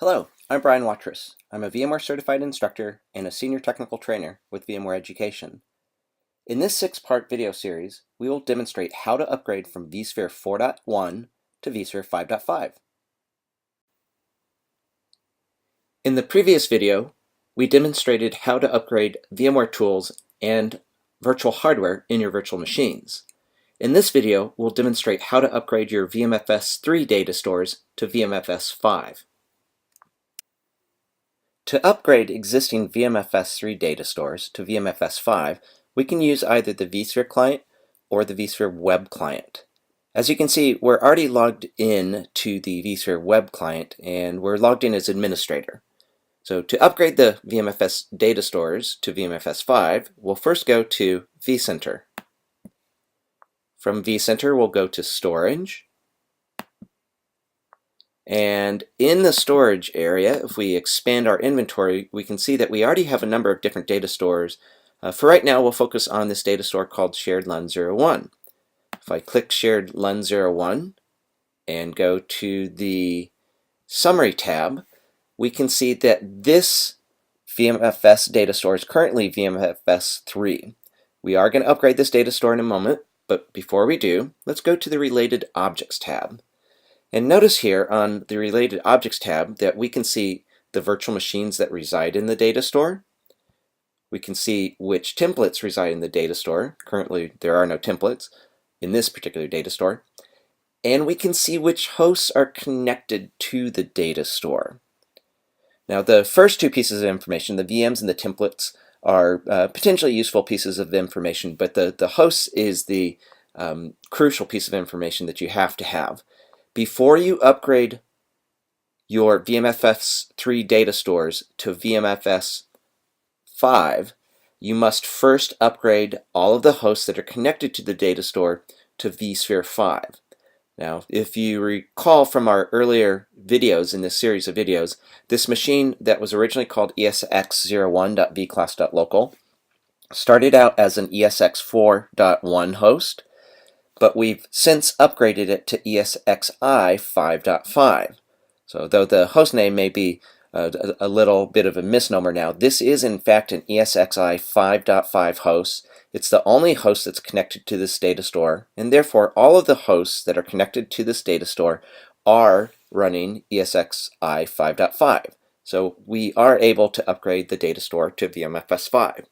Hello, I'm Brian Watrous. I'm a VMware certified instructor and a senior technical trainer with VMware Education. In this 6-part video series, we will demonstrate how to upgrade from vSphere 4.1 to vSphere 5.5. In the previous video, we demonstrated how to upgrade VMware tools and virtual hardware in your virtual machines. In this video, we'll demonstrate how to upgrade your VMFS 3 data stores to VMFS 5. To upgrade existing VMFS 3 data stores to VMFS 5, we can use either the vSphere client or the vSphere web client. As you can see, we're already logged in to the vSphere web client and we're logged in as administrator. So to upgrade the VMFS data stores to VMFS 5, we'll first go to vCenter. From vCenter, we'll go to Storage. And in the storage area, if we expand our inventory, we can see that we already have a number of different data stores. For right now, we'll focus on this data store called Shared LUN 01. If I click Shared LUN 01 and go to the Summary tab, we can see that this VMFS data store is currently VMFS 3. We are going to upgrade this data store in a moment, but before we do, let's go to the Related Objects tab. And notice here on the Related Objects tab that we can see the virtual machines that reside in the data store. We can see which templates reside in the data store. Currently, there are no templates in this particular data store. And we can see which hosts are connected to the data store. Now, the first two pieces of information, the VMs and the templates, are potentially useful pieces of information, but the hosts is the crucial piece of information that you have to have. Before you upgrade your VMFS 3 data stores to VMFS 5, you must first upgrade all of the hosts that are connected to the data store to vSphere 5. Now, if you recall from our earlier videos in this series of videos, this machine that was originally called esx01.vclass.local started out as an esx4.1 host, but we've since upgraded it to ESXi 5.5. So though the host name may be a little bit of a misnomer now, this is in fact an ESXi 5.5 host. It's the only host that's connected to this data store, and therefore all of the hosts that are connected to this data store are running ESXi 5.5. So we are able to upgrade the data store to VMFS 5.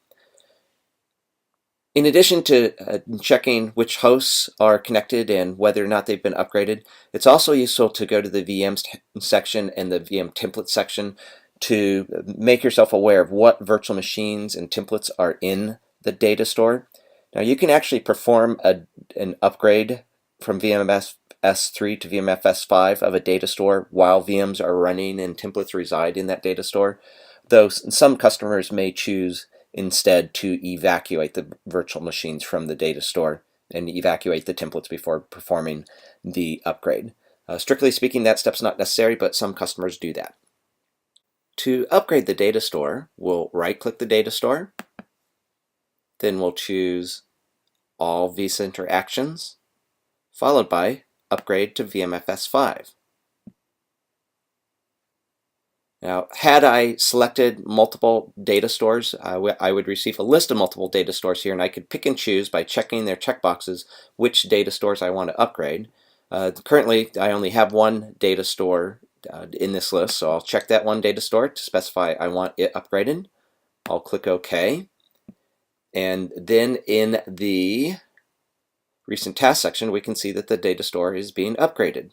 In addition to checking which hosts are connected and whether or not they've been upgraded, it's also useful to go to the VMs section and the VM template section to make yourself aware of what virtual machines and templates are in the data store. Now, you can actually perform an upgrade from VMFS 3 to VMFS 5 of a data store while VMs are running and templates reside in that data store, though some customers may choose instead to evacuate the virtual machines from the data store and evacuate the templates before performing the upgrade. Strictly speaking, that step's not necessary, but some customers do that. To upgrade the data store, we'll right-click the data store, then we'll choose All vCenter Actions, followed by Upgrade to VMFS 5. Now, had I selected multiple data stores, I would receive a list of multiple data stores here, and I could pick and choose by checking their checkboxes which data stores I want to upgrade. Currently, I only have one data store in this list, so I'll check that one data store to specify I want it upgraded. I'll click OK. And then in the Recent Tasks section, we can see that the data store is being upgraded.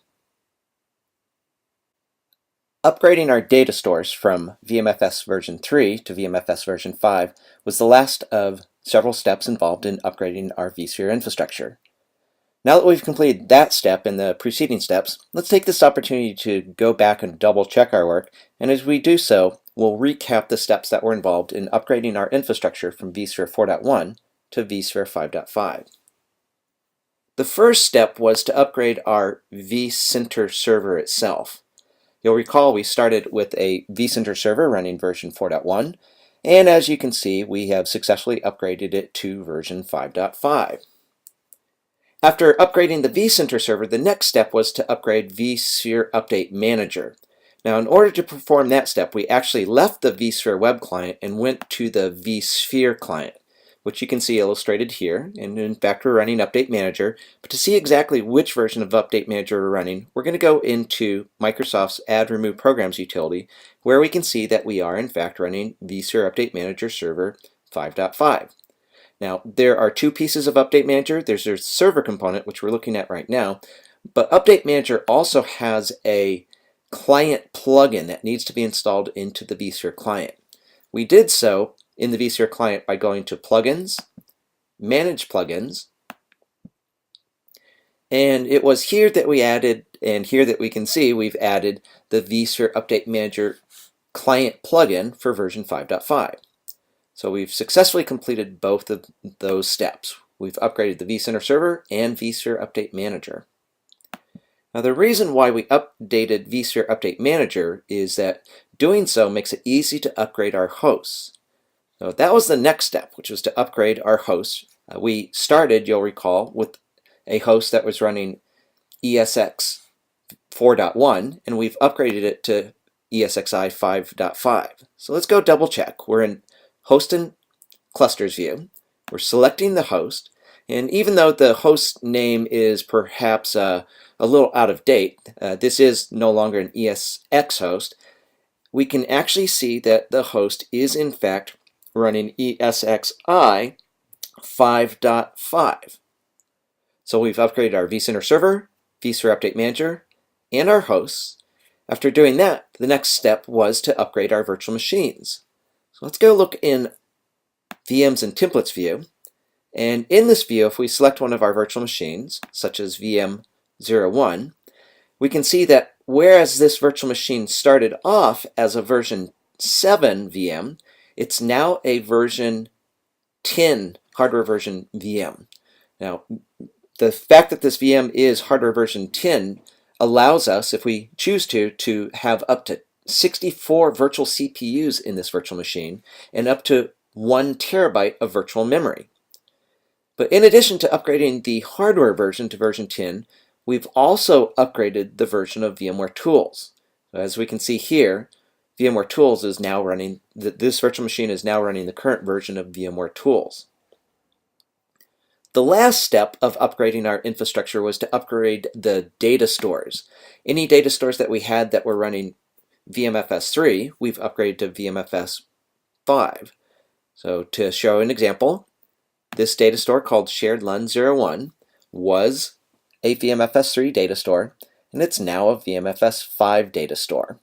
Upgrading our data stores from VMFS version 3 to VMFS version 5 was the last of several steps involved in upgrading our vSphere infrastructure. Now that we've completed that step and the preceding steps, let's take this opportunity to go back and double check our work, and as we do so, we'll recap the steps that were involved in upgrading our infrastructure from vSphere 4.1 to vSphere 5.5. The first step was to upgrade our vCenter server itself. You'll recall we started with a vCenter server running version 4.1, and as you can see, we have successfully upgraded it to version 5.5. After upgrading the vCenter server, the next step was to upgrade vSphere Update Manager. Now, in order to perform that step, we actually left the vSphere web client and went to the vSphere client, which you can see illustrated here. And in fact, we're running Update Manager. But to see exactly which version of Update Manager we're running, we're going to go into Microsoft's Add Remove Programs utility, where we can see that we are in fact running vSphere Update Manager Server 5.5. Now, there are two pieces of Update Manager. There's a server component, which we're looking at right now, but Update Manager also has a client plugin that needs to be installed into the vSphere client. We did so in the vSphere client by going to Plugins, Manage Plugins, and it was here that we added, and here that we can see we've added the vSphere Update Manager client plugin for version 5.5. So we've successfully completed both of those steps. We've upgraded the vCenter server and vSphere Update Manager. Now, the reason why we updated vSphere Update Manager is that doing so makes it easy to upgrade our hosts. So that was the next step, which was to upgrade our hosts. We started, you'll recall, with a host that was running ESX 4.1, and we've upgraded it to ESXi 5.5. So let's go double check. We're in Host and Clusters view. We're selecting the host, and even though the host name is perhaps a little out of date, this is no longer an ESX host, we can actually see that the host is in fact running ESXi 5.5. So we've upgraded our vCenter server, vSphere Update Manager, and our hosts. After doing that, the next step was to upgrade our virtual machines. So let's go look in VMs and Templates view. And in this view, if we select one of our virtual machines, such as VM01, we can see that whereas this virtual machine started off as a version 7 VM, it's now a version 10 hardware version VM. Now, the fact that this VM is hardware version 10 allows us, if we choose to have up to 64 virtual CPUs in this virtual machine and up to 1 terabyte of virtual memory. But in addition to upgrading the hardware version to version 10, we've also upgraded the version of VMware Tools. So as we can see here, VMware Tools is now running, this virtual machine is now running the current version of VMware Tools. The last step of upgrading our infrastructure was to upgrade the data stores. Any data stores that we had that were running VMFS 3, we've upgraded to VMFS 5. So to show an example, this data store called Shared LUN 01 was a VMFS 3 data store, and it's now a VMFS 5 data store.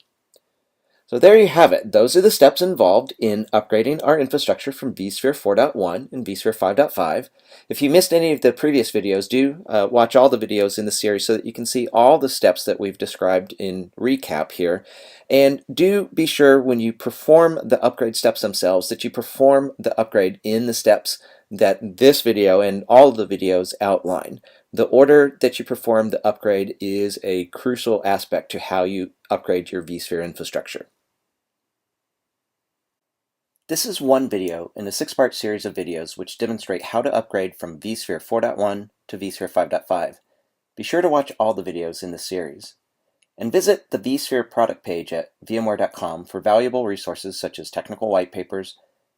So there you have it. Those are the steps involved in upgrading our infrastructure from vSphere 4.1 and vSphere 5.5. If you missed any of the previous videos, do watch all the videos in the series so that you can see all the steps that we've described in recap here. And do be sure when you perform the upgrade steps themselves that you perform the upgrade in the steps that this video and all of the videos outline. The order that you perform the upgrade is a crucial aspect to how you upgrade your vSphere infrastructure. This is one video in a 6-part series of videos which demonstrate how to upgrade from vSphere 4.1 to vSphere 5.5. Be sure to watch all the videos in this series. And visit the vSphere product page at vmware.com for valuable resources such as technical white papers,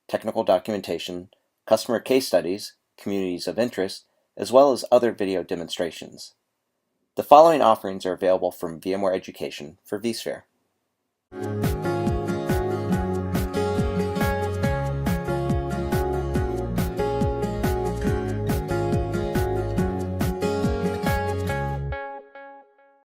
technical documentation, customer case studies, communities of interest, as well as other video demonstrations. The following offerings are available from VMware Education for vSphere.